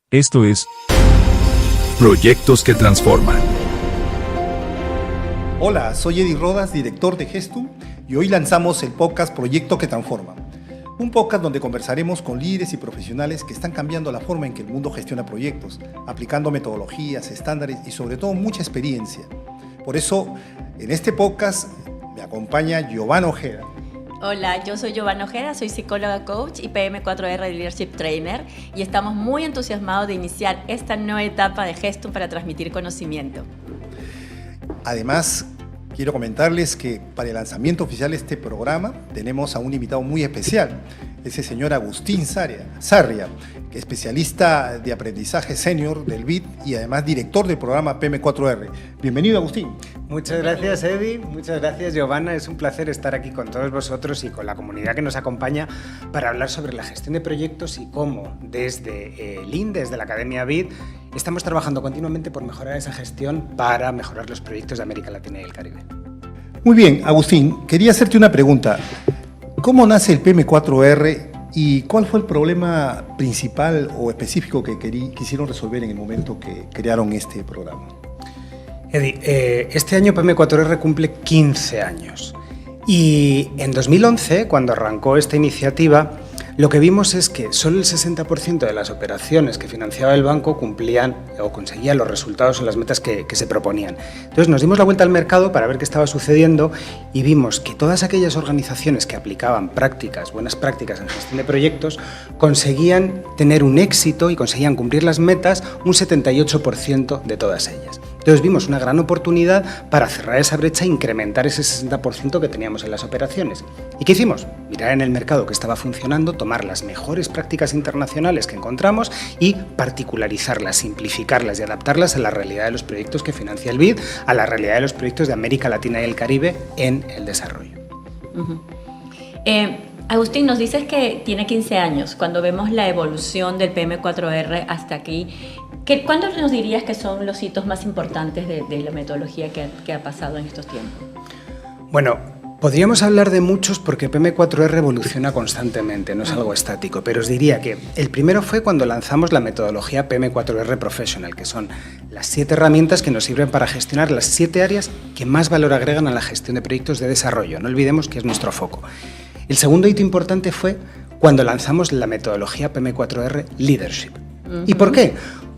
Esto es Proyectos que Transforman. Hola, soy Eddie Rodas, director de Gestum, y hoy lanzamos el podcast Proyectos que Transforman. Un podcast donde conversaremos con líderes y profesionales que están cambiando la forma en que el mundo gestiona proyectos, aplicando metodologías, estándares y sobre todo mucha experiencia. Por eso, en este podcast me acompaña Giovanna Ojeda. Hola, yo soy Giovanna Ojeda, soy psicóloga coach y PM4R Leadership Trainer y estamos muy entusiasmados de iniciar esta nueva etapa de Gestum para transmitir conocimiento. Además, quiero comentarles que para el lanzamiento oficial de este programa tenemos a un invitado muy especial, ese señor Agustín Sarria, que es especialista de aprendizaje senior del BID y además director del programa PM4R. Bienvenido, Agustín. Muchas gracias, Eddie. Muchas gracias, Giovanna. Es un placer estar aquí con todos vosotros y con la comunidad que nos acompaña para hablar sobre la gestión de proyectos y cómo desde el IN, desde la Academia BID, estamos trabajando continuamente por mejorar esa gestión para mejorar los proyectos de América Latina y el Caribe. Muy bien, Agustín, quería hacerte una pregunta. ¿Cómo nace el PM4R y cuál fue el problema principal o específico que quisieron resolver en el momento que crearon este programa? Eddie, este año PM4R cumple 15 años y en 2011, cuando arrancó esta iniciativa, lo que vimos es que solo el 60% de las operaciones que financiaba el banco cumplían o conseguían los resultados o las metas que se proponían. Entonces nos dimos la vuelta al mercado para ver qué estaba sucediendo y vimos que todas aquellas organizaciones que aplicaban buenas prácticas en gestión de proyectos, conseguían tener un éxito y conseguían cumplir las metas un 78% de todas ellas. Entonces vimos una gran oportunidad para cerrar esa brecha e incrementar ese 60% que teníamos en las operaciones. ¿Y qué hicimos? Mirar en el mercado que estaba funcionando, tomar las mejores prácticas internacionales que encontramos y particularizarlas, simplificarlas y adaptarlas a la realidad de los proyectos que financia el BID, a la realidad de los proyectos de América Latina y el Caribe en el desarrollo. Agustín, nos dices que tiene 15 años. Cuando vemos la evolución del PM4R hasta aquí, ¿cuándo nos dirías que son los hitos más importantes de la metodología que ha pasado en estos tiempos? Bueno, podríamos hablar de muchos porque PM4R evoluciona constantemente, no es algo estático, pero os diría que el primero fue cuando lanzamos la metodología PM4R Professional, que son las 7 herramientas que nos sirven para gestionar las 7 áreas que más valor agregan a la gestión de proyectos de desarrollo. No olvidemos que es nuestro foco. El segundo hito importante fue cuando lanzamos la metodología PM4R Leadership. ¿Y por qué?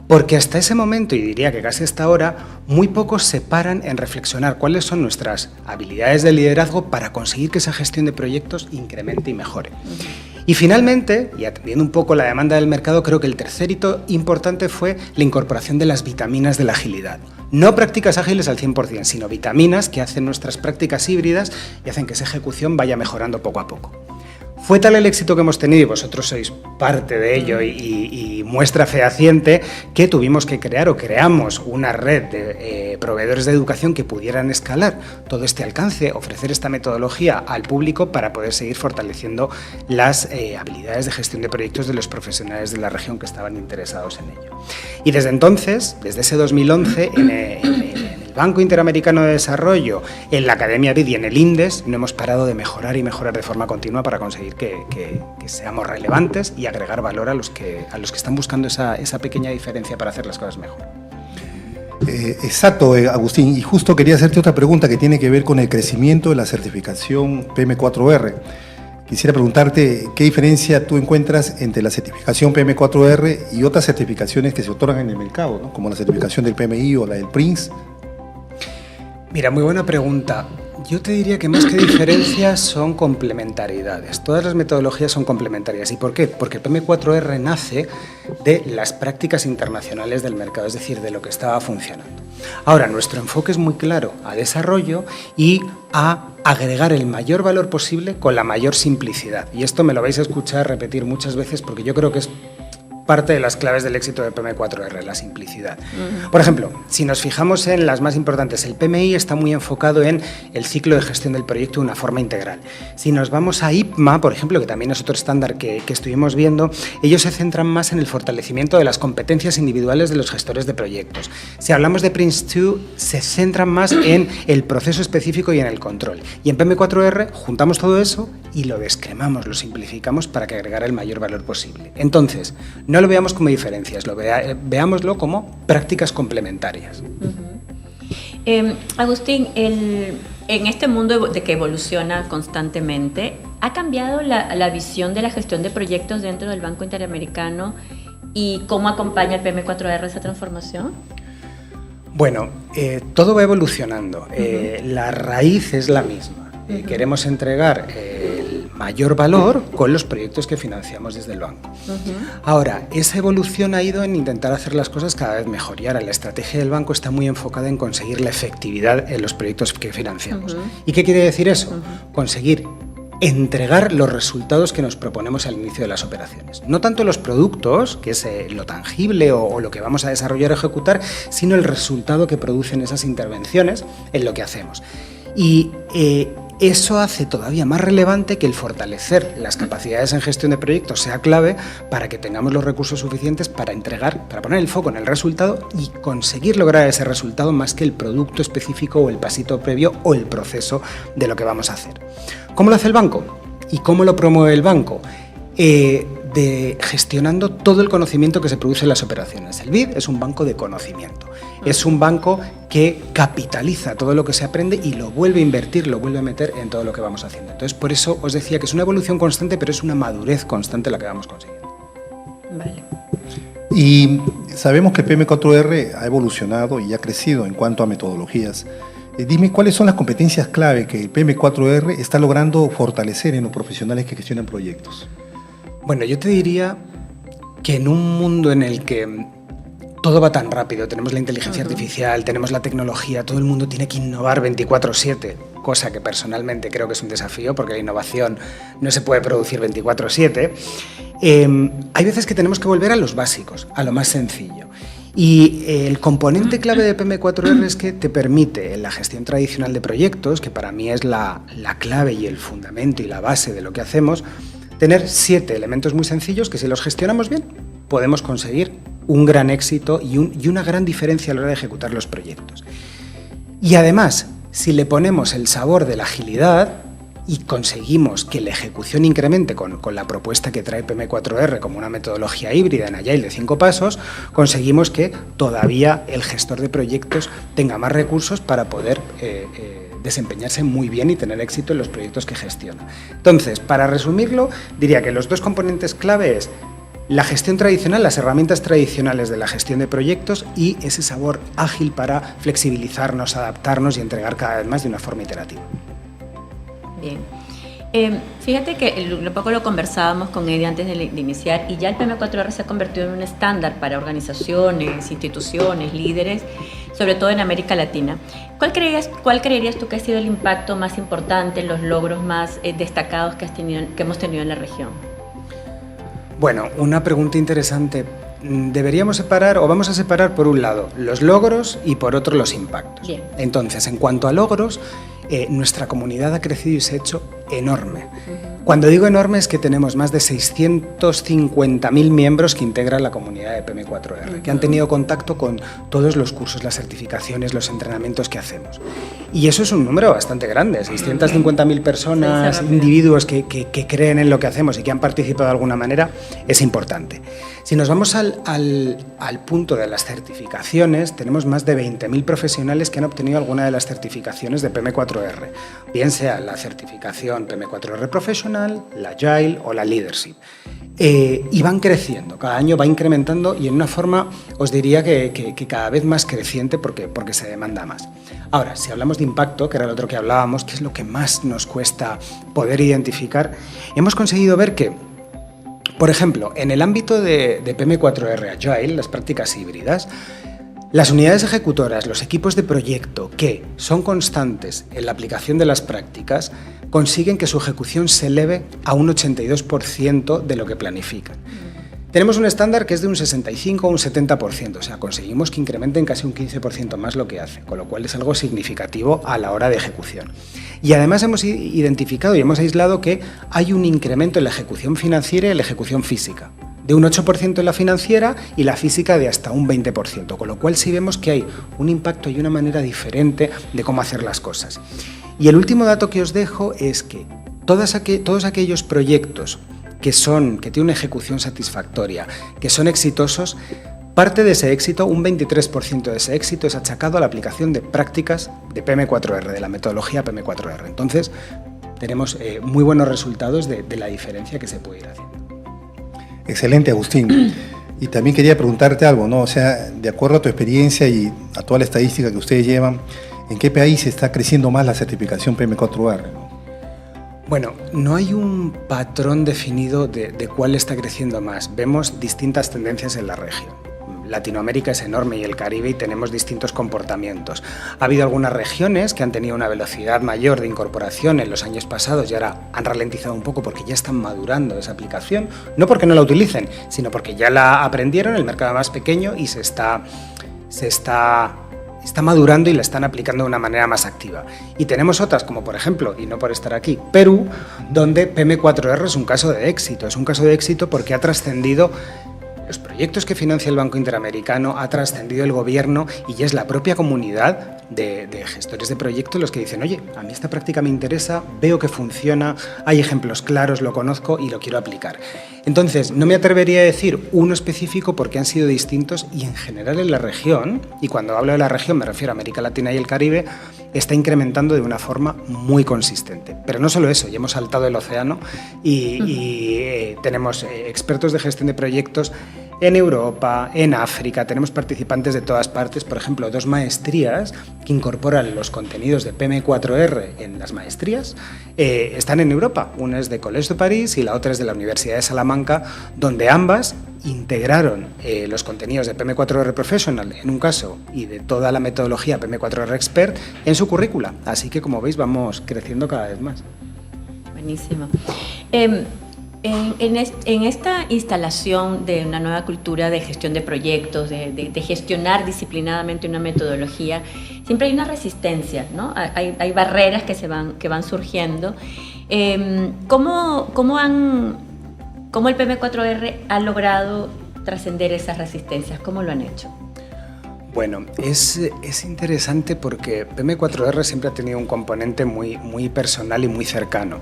Porque hasta ese momento, y diría que casi hasta ahora, muy pocos se paran en reflexionar cuáles son nuestras habilidades de liderazgo para conseguir que esa gestión de proyectos incremente y mejore. Y finalmente, y atendiendo un poco la demanda del mercado, creo que el tercer hito importante fue la incorporación de las vitaminas de la agilidad. No prácticas ágiles al 100%, sino vitaminas que hacen nuestras prácticas híbridas y hacen que esa ejecución vaya mejorando poco a poco. Fue tal el éxito que hemos tenido, y vosotros sois parte de ello y muestra fehaciente, que tuvimos que creamos una red de proveedores de educación que pudieran escalar todo este alcance, ofrecer esta metodología al público para poder seguir fortaleciendo las habilidades de gestión de proyectos de los profesionales de la región que estaban interesados en ello. Y desde entonces, desde ese 2011, en el Banco Interamericano de Desarrollo, en la Academia BID y en el INDES, no hemos parado de mejorar y mejorar de forma continua para conseguir que seamos relevantes y agregar valor a los que están buscando esa pequeña diferencia para hacer las cosas mejor. Exacto, Agustín, y justo quería hacerte otra pregunta que tiene que ver con el crecimiento de la certificación PM4R. Quisiera preguntarte qué diferencia tú encuentras entre la certificación PM4R y otras certificaciones que se otorgan en el mercado, ¿no? Como la certificación del PMI o la del PRINCE. Mira, muy buena pregunta. Yo te diría que más que diferencias son complementariedades. Todas las metodologías son complementarias. ¿Y por qué? Porque el PM4R nace de las prácticas internacionales del mercado, es decir, de lo que estaba funcionando. Ahora, nuestro enfoque es muy claro a desarrollo y a agregar el mayor valor posible con la mayor simplicidad. Y esto me lo vais a escuchar repetir muchas veces porque yo creo que es parte de las claves del éxito de PM4R, la simplicidad. Por ejemplo, si nos fijamos en las más importantes, el PMI está muy enfocado en el ciclo de gestión del proyecto de una forma integral. Si nos vamos a IPMA, por ejemplo, que también es otro estándar que estuvimos viendo, ellos se centran más en el fortalecimiento de las competencias individuales de los gestores de proyectos. Si hablamos de PRINCE2, se centran más en el proceso específico y en el control. Y en PM4R juntamos todo eso y lo descremamos, lo simplificamos para que agregara el mayor valor posible. Entonces, no lo veamos como diferencias, veámoslo como prácticas complementarias. Agustín, en este mundo de que evoluciona constantemente, ¿ha cambiado la visión de la gestión de proyectos dentro del Banco Interamericano y cómo acompaña el PM4R esa transformación? Bueno, todo va evolucionando. La raíz es la misma. Queremos entregar el mayor valor con los proyectos que financiamos desde el banco. Ahora, esa evolución ha ido en intentar hacer las cosas cada vez mejor y ahora la estrategia del banco está muy enfocada en conseguir la efectividad en los proyectos que financiamos. ¿Y qué quiere decir eso? Conseguir entregar los resultados que nos proponemos al inicio de las operaciones. No tanto los productos, que es lo tangible o lo que vamos a desarrollar o ejecutar, sino el resultado que producen esas intervenciones en lo que hacemos. Y eso hace todavía más relevante que el fortalecer las capacidades en gestión de proyectos sea clave para que tengamos los recursos suficientes para entregar, para poner el foco en el resultado y conseguir lograr ese resultado más que el producto específico o el pasito previo o el proceso de lo que vamos a hacer. ¿Cómo lo hace el banco? ¿Y cómo lo promueve el banco? Gestionando todo el conocimiento que se produce en las operaciones. El BID es un banco de conocimiento. Es un banco que capitaliza todo lo que se aprende y lo vuelve a invertir, lo vuelve a meter en todo lo que vamos haciendo. Entonces, por eso os decía que es una evolución constante, pero es una madurez constante la que vamos consiguiendo. Vale. Y sabemos que PM4R ha evolucionado y ha crecido en cuanto a metodologías. Dime, ¿cuáles son las competencias clave que el PM4R está logrando fortalecer en los profesionales que gestionan proyectos? Bueno, yo te diría que en un mundo en el que todo va tan rápido, tenemos la inteligencia artificial, tenemos la tecnología, todo el mundo tiene que innovar 24/7, cosa que personalmente creo que es un desafío porque la innovación no se puede producir 24/7, hay veces que tenemos que volver a los básicos, a lo más sencillo. Y el componente clave de PM4R es que te permite, en la gestión tradicional de proyectos, que para mí es la clave y el fundamento y la base de lo que hacemos, tener 7 elementos muy sencillos que si los gestionamos bien podemos conseguir un gran éxito y una gran diferencia a la hora de ejecutar los proyectos. Y además, si le ponemos el sabor de la agilidad y conseguimos que la ejecución incremente con la propuesta que trae PM4R como una metodología híbrida en Agile de 5 pasos, conseguimos que todavía el gestor de proyectos tenga más recursos para poder desempeñarse muy bien y tener éxito en los proyectos que gestiona. Entonces, para resumirlo, diría que los 2 componentes clave es la gestión tradicional, las herramientas tradicionales de la gestión de proyectos y ese sabor ágil para flexibilizarnos, adaptarnos y entregar cada vez más de una forma iterativa. Bien. Fíjate que un poco lo conversábamos con Eddie antes de iniciar y ya el PM4R se ha convertido en un estándar para organizaciones, instituciones, líderes, sobre todo en América Latina. ¿Cuál creerías tú que ha sido el impacto más importante, los logros más destacados que hemos tenido en la región? Bueno, una pregunta interesante. Deberíamos separar, o vamos a separar por un lado los logros y por otro los impactos. Bien. Entonces, en cuanto a logros, nuestra comunidad ha crecido y se ha hecho enorme. Cuando digo enorme es que tenemos más de 650.000 miembros que integran la comunidad de PM4R, que han tenido contacto con todos los cursos, las certificaciones, los entrenamientos que hacemos. Y eso es un número bastante grande, 650.000 personas, individuos que creen en lo que hacemos y que han participado de alguna manera, es importante. Si nos vamos al punto de las certificaciones, tenemos más de 20.000 profesionales que han obtenido alguna de las certificaciones de PM4R, bien sea la certificación PM4R Professional, la Agile o la Leadership. Y van creciendo, cada año va incrementando y en una forma os diría que cada vez más creciente porque se demanda más. Ahora, si hablamos de impacto, que era lo otro que hablábamos, que es lo que más nos cuesta poder identificar, hemos conseguido ver que, por ejemplo, en el ámbito de PM4R Agile, las prácticas híbridas, las unidades ejecutoras, los equipos de proyecto que son constantes en la aplicación de las prácticas, consiguen que su ejecución se eleve a un 82% de lo que planifican. Tenemos un estándar que es de un 65 o un 70%, o sea, conseguimos que incrementen casi un 15% más lo que hacen, con lo cual es algo significativo a la hora de ejecución. Y además hemos identificado y hemos aislado que hay un incremento en la ejecución financiera y en la ejecución física, de un 8% en la financiera y la física de hasta un 20%, con lo cual sí vemos que hay un impacto y una manera diferente de cómo hacer las cosas. Y el último dato que os dejo es que todos aquellos proyectos que tienen una ejecución satisfactoria, que son exitosos, parte de ese éxito, un 23% de ese éxito, es achacado a la aplicación de prácticas de PM4R, de la metodología PM4R. Entonces, tenemos muy buenos resultados de la diferencia que se puede ir haciendo. Excelente, Agustín. Y también quería preguntarte algo, ¿no? O sea, de acuerdo a tu experiencia y a toda la estadística que ustedes llevan, ¿en qué país está creciendo más la certificación PM4R? Bueno, no hay un patrón definido de cuál está creciendo más. Vemos distintas tendencias en la región. Latinoamérica es enorme y el Caribe, y tenemos distintos comportamientos. Ha habido algunas regiones que han tenido una velocidad mayor de incorporación en los años pasados y ahora han ralentizado un poco porque ya están madurando esa aplicación, no porque no la utilicen, sino porque ya la aprendieron, el mercado más pequeño, y se está madurando y la están aplicando de una manera más activa. Y tenemos otras, como por ejemplo, y no por estar aquí, Perú, donde PM4R es un caso de éxito. Es un caso de éxito porque ha trascendido los proyectos que financia el Banco Interamericano, ha trascendido el gobierno, y ya es la propia comunidad de gestores de proyectos los que dicen: oye, a mí esta práctica me interesa, veo que funciona, hay ejemplos claros, lo conozco y lo quiero aplicar. Entonces, no me atrevería a decir uno específico porque han sido distintos, y en general en la región, y cuando hablo de la región me refiero a América Latina y el Caribe, está incrementando de una forma muy consistente. Pero no solo eso, ya hemos saltado el océano y tenemos expertos de gestión de proyectos en Europa, en África, tenemos participantes de todas partes. Por ejemplo, 2 maestrías que incorporan los contenidos de PM4R en las maestrías están en Europa. Una es de Collège de París y la otra es de la Universidad de Salamanca, donde ambas integraron los contenidos de PM4R Professional en un caso y de toda la metodología PM4R Expert en su currícula. Así que, como veis, vamos creciendo cada vez más. Buenísimo. En esta instalación de una nueva cultura de gestión de proyectos, de gestionar disciplinadamente una metodología, siempre hay una resistencia, ¿no? Hay barreras que van surgiendo. ¿Cómo el PM4R ha logrado trascender esas resistencias? ¿Cómo lo han hecho? Bueno, es interesante porque PM4R siempre ha tenido un componente muy personal y muy cercano,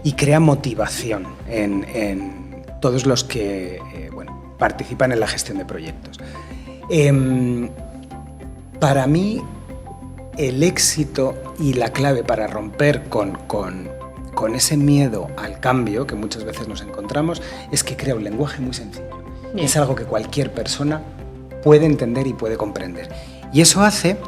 y crea motivación en todos los que participan en la gestión de proyectos. Para mí, el éxito y la clave para romper con ese miedo al cambio que muchas veces nos encontramos es que crea un lenguaje muy sencillo. Bien. Es algo que cualquier persona puede entender y puede comprender. Y eso hace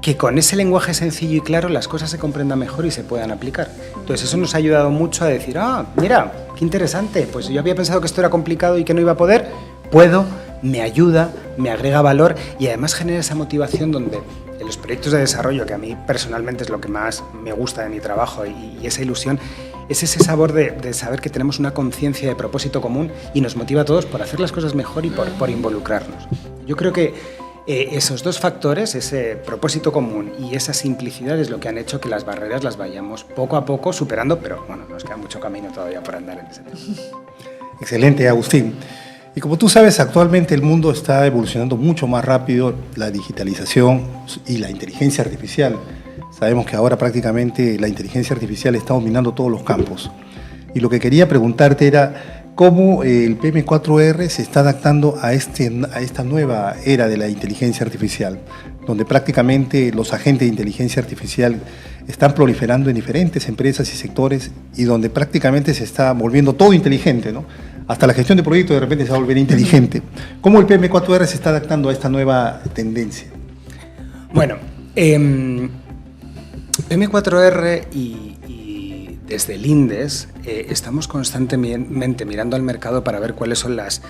que con ese lenguaje sencillo y claro las cosas se comprendan mejor y se puedan aplicar. Entonces eso nos ha ayudado mucho a decir: mira, qué interesante, pues yo había pensado que esto era complicado y que no iba a poder, puedo, me ayuda, me agrega valor, y además genera esa motivación donde en los proyectos de desarrollo, que a mí personalmente es lo que más me gusta de mi trabajo, y esa ilusión, es ese sabor de saber que tenemos una conciencia de propósito común y nos motiva a todos por hacer las cosas mejor y por involucrarnos. Yo creo que esos 2 factores, ese propósito común y esa simplicidad, es lo que han hecho que las barreras las vayamos poco a poco superando, pero bueno, nos queda mucho camino todavía por andar en ese tema. Excelente, Agustín. Y como tú sabes, actualmente el mundo está evolucionando mucho más rápido, la digitalización y la inteligencia artificial. Sabemos que ahora prácticamente la inteligencia artificial está dominando todos los campos. Y lo que quería preguntarte era cómo el PM4R se está adaptando a esta nueva era de la inteligencia artificial, donde prácticamente los agentes de inteligencia artificial están proliferando en diferentes empresas y sectores, y donde prácticamente se está volviendo todo inteligente, ¿no? Hasta la gestión de proyectos de repente se va a volver inteligente. ¿Cómo el PM4R se está adaptando a esta nueva tendencia? Bueno, PM4R y desde el INDES estamos constantemente mirando al mercado para ver cuáles son las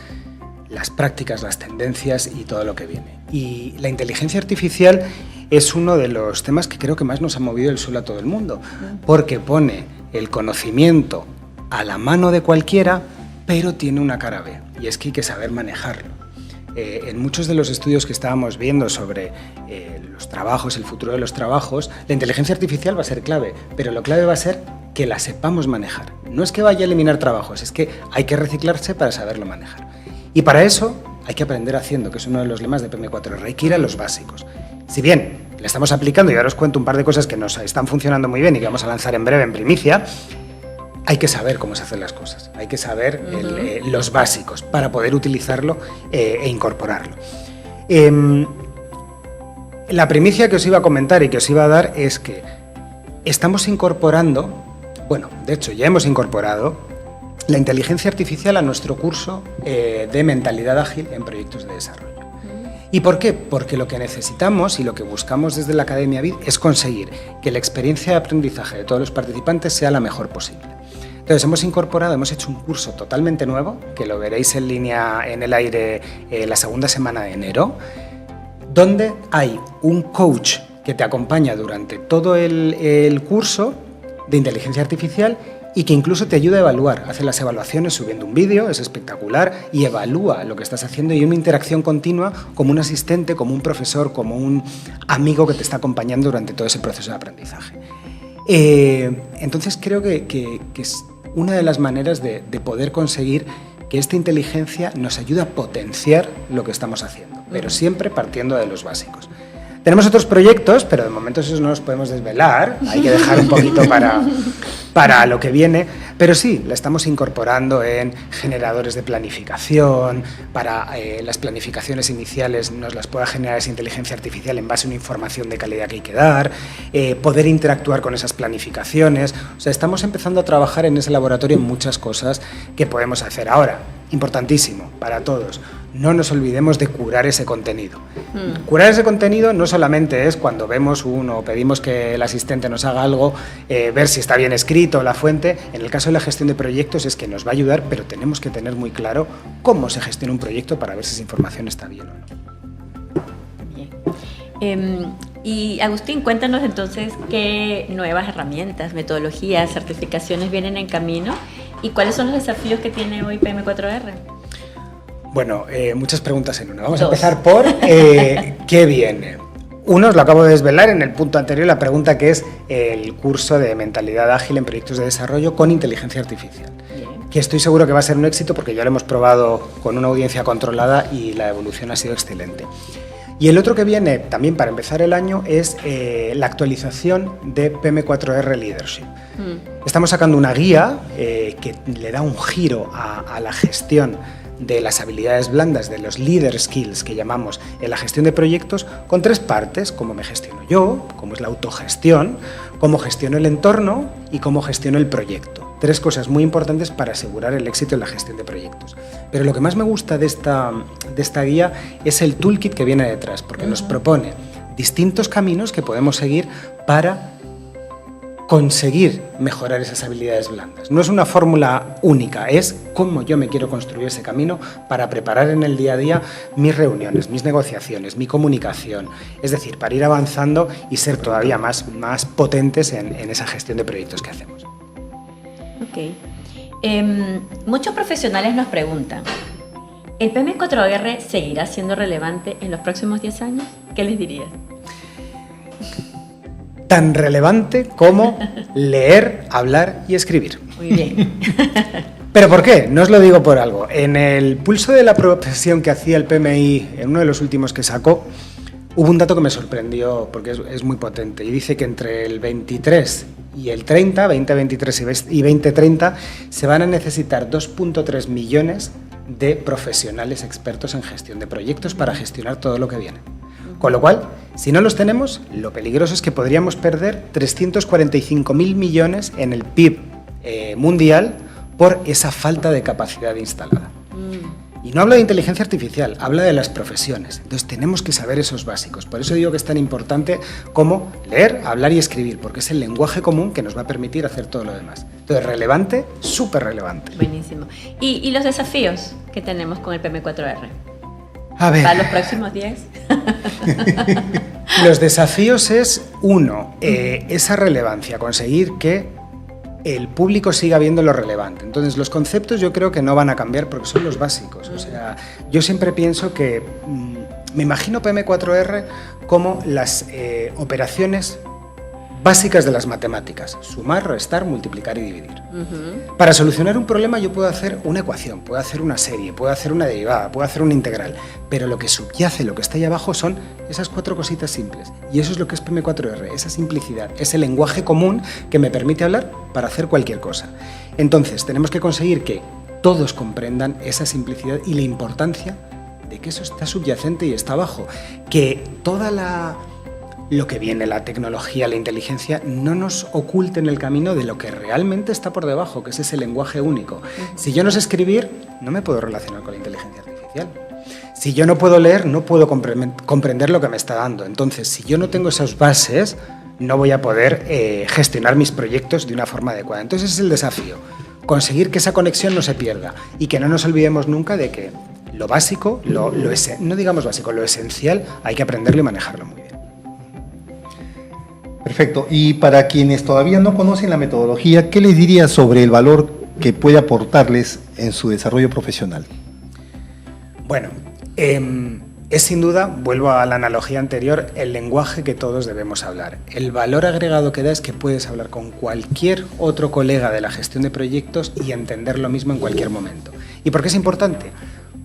prácticas, las tendencias y todo lo que viene. Y la inteligencia artificial es uno de los temas que creo que más nos ha movido el suelo a todo el mundo, porque pone el conocimiento a la mano de cualquiera, pero tiene una cara B, y es que hay que saber manejarlo. En muchos de los estudios que estábamos viendo sobre los trabajos, el futuro de los trabajos, la inteligencia artificial va a ser clave, pero lo clave va a ser que la sepamos manejar. No es que vaya a eliminar trabajos, es que hay que reciclarse para saberlo manejar. Y para eso hay que aprender haciendo, que es uno de los lemas de PM4R, hay que ir a los básicos. Si bien le estamos aplicando, y ahora os cuento un par de cosas que nos están funcionando muy bien y que vamos a lanzar en breve en primicia, hay que saber cómo se hacen las cosas, hay que saber los básicos para poder utilizarlo e incorporarlo. La primicia que os iba a comentar y que os iba a dar es que estamos incorporando, bueno, de hecho ya hemos incorporado la inteligencia artificial a nuestro curso de mentalidad ágil en proyectos de desarrollo. ¿Y por qué? Porque lo que necesitamos y lo que buscamos desde la Academia BID es conseguir que la experiencia de aprendizaje de todos los participantes sea la mejor posible. Entonces hemos hecho un curso totalmente nuevo, que lo veréis en línea en el aire la segunda semana de enero, donde hay un coach que te acompaña durante todo el curso de inteligencia artificial y que incluso te ayuda a evaluar, hace las evaluaciones subiendo un vídeo, es espectacular, y evalúa lo que estás haciendo y hay una interacción continua como un asistente, como un profesor, como un amigo que te está acompañando durante todo ese proceso de aprendizaje. Entonces creo que es una de las maneras de poder conseguir que esta inteligencia nos ayude a potenciar lo que estamos haciendo, pero siempre partiendo de los básicos. Tenemos otros proyectos, pero de momento esos no los podemos desvelar, hay que dejar un poquito para lo que viene, pero sí, la estamos incorporando en generadores de planificación, para las planificaciones iniciales nos las pueda generar esa inteligencia artificial en base a una información de calidad que hay que dar, poder interactuar con esas planificaciones, o sea, estamos empezando a trabajar en ese laboratorio en muchas cosas que podemos hacer ahora. Importantísimo para todos, no nos olvidemos de curar ese contenido. Curar ese contenido no solamente es cuando vemos o pedimos que el asistente nos haga algo, ver si está bien escrito la fuente. En el caso de la gestión de proyectos es que nos va a ayudar, pero tenemos que tener muy claro cómo se gestiona un proyecto para ver si esa información está bien o no. Bien. Y Agustín, cuéntanos entonces qué nuevas herramientas, metodologías, certificaciones vienen en camino y cuáles son los desafíos que tiene hoy PM4R. Bueno, muchas preguntas en una. Vamos a empezar por qué viene. Uno, os lo acabo de desvelar en el punto anterior, la pregunta que es el curso de mentalidad ágil en proyectos de desarrollo con inteligencia artificial. Bien. Que estoy seguro que va a ser un éxito porque ya lo hemos probado con una audiencia controlada y la evolución ha sido excelente. Y el otro que viene también para empezar el año es la actualización de PM4R Leadership. Estamos sacando una guía que le da un giro a la gestión de las habilidades blandas, de los leader skills que llamamos en la gestión de proyectos, con 3 partes: cómo me gestiono yo, cómo es la autogestión, cómo gestiono el entorno y cómo gestiono el proyecto. 3 cosas muy importantes para asegurar el éxito en la gestión de proyectos. Pero lo que más me gusta de esta guía es el toolkit que viene detrás, porque nos propone distintos caminos que podemos seguir para conseguir mejorar esas habilidades blandas. No es una fórmula única, es cómo yo me quiero construir ese camino para preparar en el día a día mis reuniones, mis negociaciones, mi comunicación, es decir, para ir avanzando y ser todavía más potentes en esa gestión de proyectos que hacemos. Ok. Muchos profesionales nos preguntan, ¿el PM4R seguirá siendo relevante en los próximos 10 años? ¿Qué les dirías? Tan relevante como leer, hablar y escribir. Muy bien. ¿Pero por qué? No os lo digo por algo. En el pulso de la profesión que hacía el PMI, en uno de los últimos que sacó, hubo un dato que me sorprendió porque es muy potente y dice que entre el 23 y el 30, 2023 y 2030, se van a necesitar 2.3 millones de profesionales expertos en gestión de proyectos para gestionar todo lo que viene. Con lo cual, si no los tenemos, lo peligroso es que podríamos perder 345.000 millones en el PIB mundial por esa falta de capacidad instalada. Y no hablo de inteligencia artificial, habla de las profesiones. Entonces tenemos que saber esos básicos. Por eso digo que es tan importante como leer, hablar y escribir, porque es el lenguaje común que nos va a permitir hacer todo lo demás. Entonces, relevante, súper relevante. Buenísimo. ¿Y los desafíos que tenemos con el PM4R? A ver. ¿Para los próximos 10? Los desafíos es, uno, esa relevancia, conseguir que el público siga viendo lo relevante. Entonces, los conceptos yo creo que no van a cambiar porque son los básicos. O sea, yo siempre pienso que me imagino PM4R como las operaciones básicas de las matemáticas: sumar, restar, multiplicar y dividir. Para solucionar un problema yo puedo hacer una ecuación, puedo hacer una serie, puedo hacer una derivada, puedo hacer una integral, pero lo que subyace, lo que está ahí abajo son esas 4 cositas simples. Y eso es lo que es PM4R, esa simplicidad, ese lenguaje común que me permite hablar para hacer cualquier cosa. Entonces tenemos que conseguir que todos comprendan esa simplicidad y la importancia de que eso está subyacente y está abajo, que lo que viene, la tecnología, la inteligencia, no nos oculte en el camino de lo que realmente está por debajo, que es ese lenguaje único. Si yo no sé escribir, no me puedo relacionar con la inteligencia artificial. Si yo no puedo leer, no puedo comprender lo que me está dando. Entonces, si yo no tengo esas bases, no voy a poder gestionar mis proyectos de una forma adecuada. Entonces, ese es el desafío, conseguir que esa conexión no se pierda y que no nos olvidemos nunca de que lo básico, no digamos básico, lo esencial, hay que aprenderlo y manejarlo muy bien. Perfecto. Y para quienes todavía no conocen la metodología, ¿qué les diría sobre el valor que puede aportarles en su desarrollo profesional? Bueno, es sin duda, vuelvo a la analogía anterior, el lenguaje que todos debemos hablar. El valor agregado que da es que puedes hablar con cualquier otro colega de la gestión de proyectos y entender lo mismo en cualquier momento. ¿Y por qué es importante?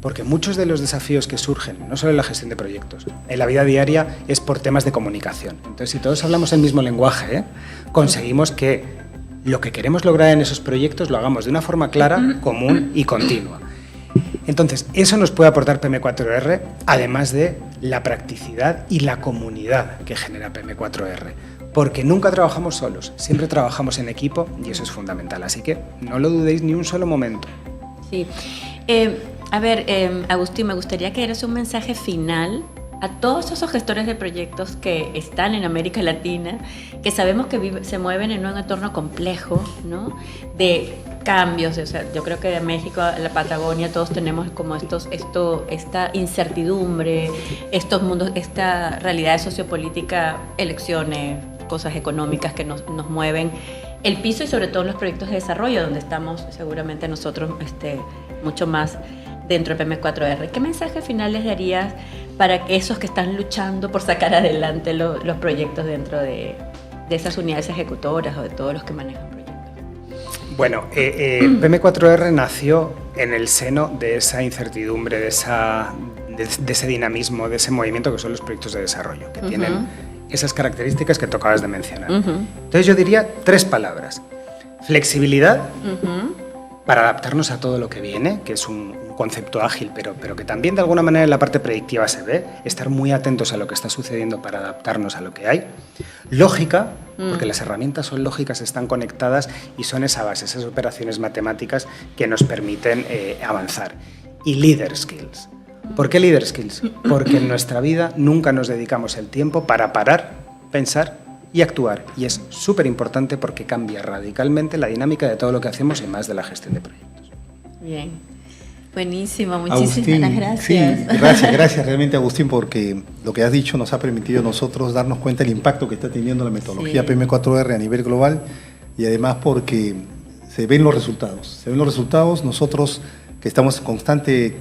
Porque muchos de los desafíos que surgen, no solo en la gestión de proyectos, en la vida diaria es por temas de comunicación. Entonces, si todos hablamos el mismo lenguaje, conseguimos que lo que queremos lograr en esos proyectos lo hagamos de una forma clara, común y continua. Entonces, eso nos puede aportar PM4R, además de la practicidad y la comunidad que genera PM4R. Porque nunca trabajamos solos, siempre trabajamos en equipo y eso es fundamental. Así que no lo dudéis ni un solo momento. Sí. Agustín, me gustaría que dieras un mensaje final a todos esos gestores de proyectos que están en América Latina, que sabemos que se mueven en un entorno complejo, ¿no? De cambios. O sea, yo creo que de México a la Patagonia todos tenemos como esta incertidumbre, estos mundos, esta realidad sociopolítica, elecciones, cosas económicas que nos mueven el piso y sobre todo en los proyectos de desarrollo, donde estamos seguramente nosotros mucho más dentro de PM4R. ¿Qué mensaje final les darías para esos que están luchando por sacar adelante los proyectos dentro de esas unidades ejecutoras o de todos los que manejan proyectos? Bueno, PM4R nació en el seno de esa incertidumbre, de ese dinamismo, de ese movimiento que son los proyectos de desarrollo, que tienen esas características que tocabas de mencionar. Entonces yo diría 3 palabras. Flexibilidad, para adaptarnos a todo lo que viene, que es un concepto ágil, pero que también de alguna manera en la parte predictiva se ve, estar muy atentos a lo que está sucediendo para adaptarnos a lo que hay. Lógica, porque las herramientas son lógicas, están conectadas y son esa base, esas operaciones matemáticas que nos permiten avanzar. Y leader skills. ¿Por qué leader skills? Porque en nuestra vida nunca nos dedicamos el tiempo para parar, pensar y actuar. Y es súper importante porque cambia radicalmente la dinámica de todo lo que hacemos y más de la gestión de proyectos. Bien, buenísimo, muchísimas gracias. Sí, gracias realmente Agustín, porque lo que has dicho nos ha permitido a nosotros darnos cuenta del impacto que está teniendo la metodología PM4R a nivel global y además porque se ven los resultados. Nosotros que estamos en constante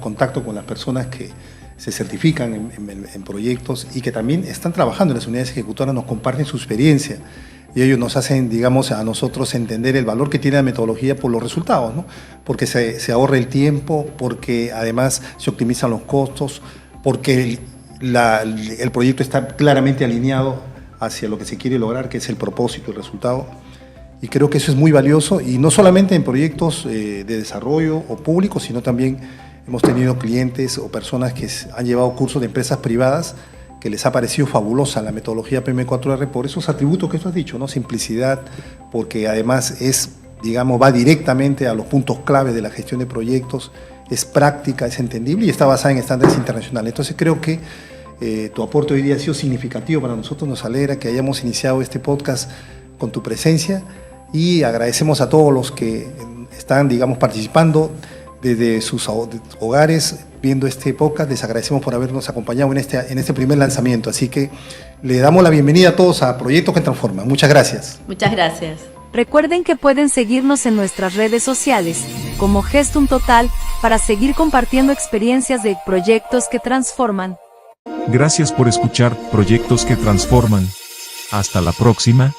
contacto con las personas que se certifican en proyectos y que también están trabajando en las unidades ejecutoras, nos comparten su experiencia y ellos nos hacen, a nosotros entender el valor que tiene la metodología por los resultados, ¿no? Porque se ahorra el tiempo, porque además se optimizan los costos, porque el proyecto está claramente alineado hacia lo que se quiere lograr, que es el propósito, el resultado. Y creo que eso es muy valioso, y no solamente en proyectos de desarrollo o públicos, sino también hemos tenido clientes o personas que han llevado cursos de empresas privadas que les ha parecido fabulosa la metodología PM4R por esos atributos que tú has dicho, ¿no? Simplicidad, porque además va directamente a los puntos claves de la gestión de proyectos, es práctica, es entendible y está basada en estándares internacionales. Entonces creo que tu aporte hoy día ha sido significativo para nosotros, nos alegra que hayamos iniciado este podcast con tu presencia y agradecemos a todos los que están, participando desde sus hogares viendo este podcast. Les agradecemos por habernos acompañado en este primer lanzamiento. Así que le damos la bienvenida a todos a Proyectos que Transforman. Muchas gracias. Muchas gracias. Recuerden que pueden seguirnos en nuestras redes sociales como Gestum Total para seguir compartiendo experiencias de proyectos que transforman. Gracias por escuchar Proyectos que Transforman. Hasta la próxima,